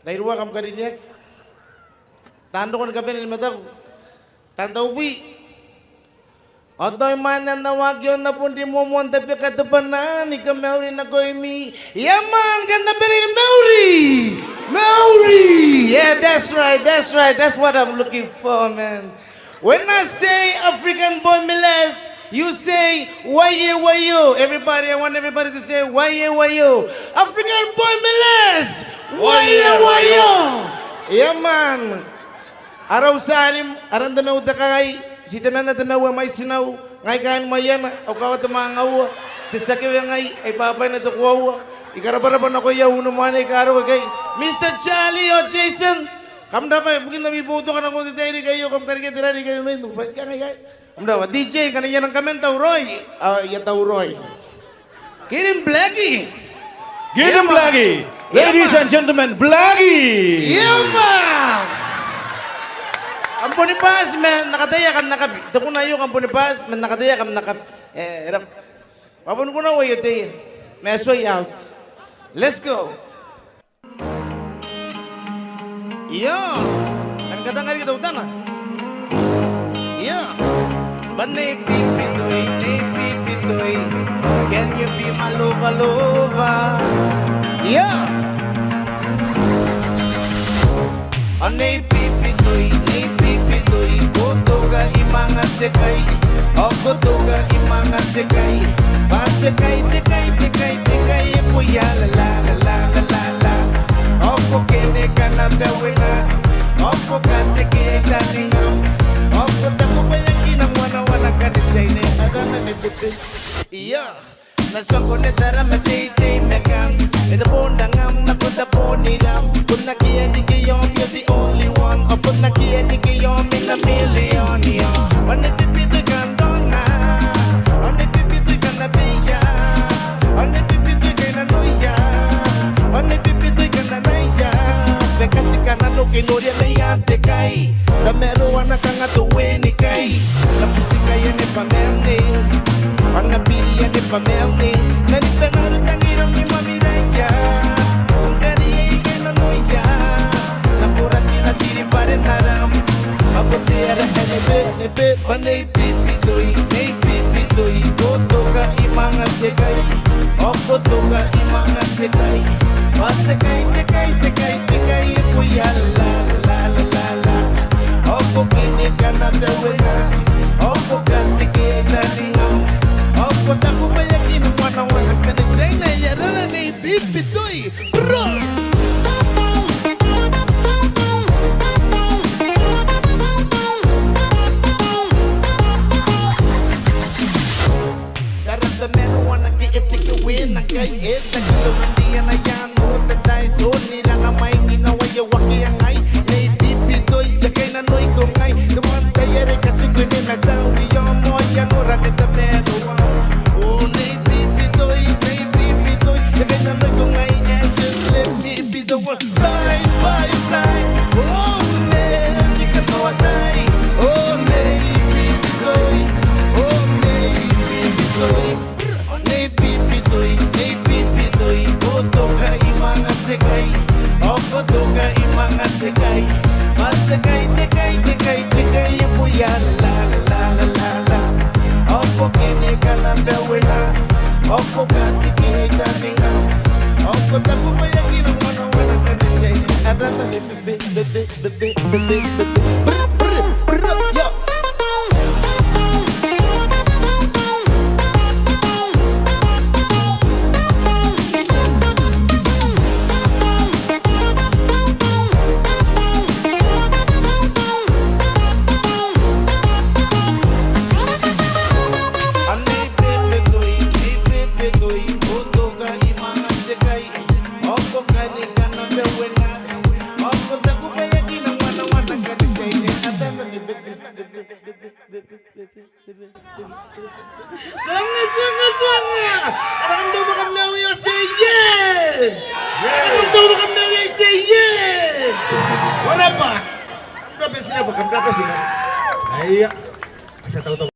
Nairuwa kam kadinya. Tando ko nagkape ni mataw. Tanda uwi. Otoy man na nawagyon na pundi mo mo ang tabi katapanan. Ika Maori na ko imi. Yaman, ganda pa rin Maori! Maori! Yeah, that's right. That's what I'm looking for, man. When I say African boy Milas, you say waye wayo. Everybody, I want everybody to say waye wayo. African boy Milas! Waye wayo! Yeah, man. Araw sa anim, aran dami utakay, si temen na tamawa may sinaw, ngay kain mayan, o kawat mangaw, tisakiw yung ngay, ay papay na tukwaw, ikarabaraban ako yaw, naman ay karo kay, Mr. Charlie o Jason, kamda pa, mungkin namiboto ka na kung titay kayo, kamkarika tira ni kayo, nupad ka ngay, kamda pa, DJ, kanina ng kamentaw, Roy, yataw Roy, get him Blackie, Ladies and gentlemen, Blackie! Yama! Kampuni pas, man, nakadaya kam nakab. Ito ko na yung kampuni pas, man, nakadaya kam nakab. Rap. Papun ko na way ito Mess way out. Let's go. Yo. Ang katang-kari kita utan, Yo. But Nei Bibitoi, can you be my lover? Yo. Nei Bibitoi, kotoga imanga sekai, kotoga imanga sekai, pasekai, tekai, puya la, oko kene kana bewena, oko kante kaya daninga, oko tako bayaki na wana kaditsaine, adana nebete, iya. Naswan ko na tara matay megang ito po nangam na kung po nilang kung nakiyanig kayong you're the only one o kung nakiyanig kayong in a million Wanipipito'y kandonga Wanipipito'y kanabiya Wanipipito'y kananuya Wanipipito'y kananaya Bekasi kanano kinurya na yante kay Dameruan na kang atuweni kay Napusikayan ni pamemni Pangapilian ni pamemni Nanipenaro tangiram ni mamiraya Ang kariya ikay nanuya Nakura sila siriparin haram Maputera nebe Nei Bibitoi Kotoga imanga sekay O kotoga imanga sekay Pasekay, tekai Puya la Oko kini kana bewena Oko ganti kaya ningam Oko taku bayakin wana kana China ya rana Nei Bibitoi Bro Darasa mero wana ki epike wina Kay eta kilo nandiya na yan Uta dai so nila na may Ninawayo waki ang ay Nei Bibitoi Yakay na noy kong ay Kumanta yere kasi kwene na daw Iyo mo yan ura nita mero Oh Nei Bibitoi Yakay na noy kong ay And just let me be the one Side by side Oh man, di ka mawatay Oh Nei Bibitoi Oh Nei Bibitoi Kotoga imanga sekay O kotoga imanga sekay Pasekay, tekai Puya la Oko kene kana bewena Oko ganti kaya daninga Oko taku bayakin ang wana kadichay Adana bebe Yo Sanga! Nakamdaw ba kami namin yung say yeah! Nakamdaw ba kami namin yung say yeah! Wala pa! Kamdaw sila ba? Ay, asa tao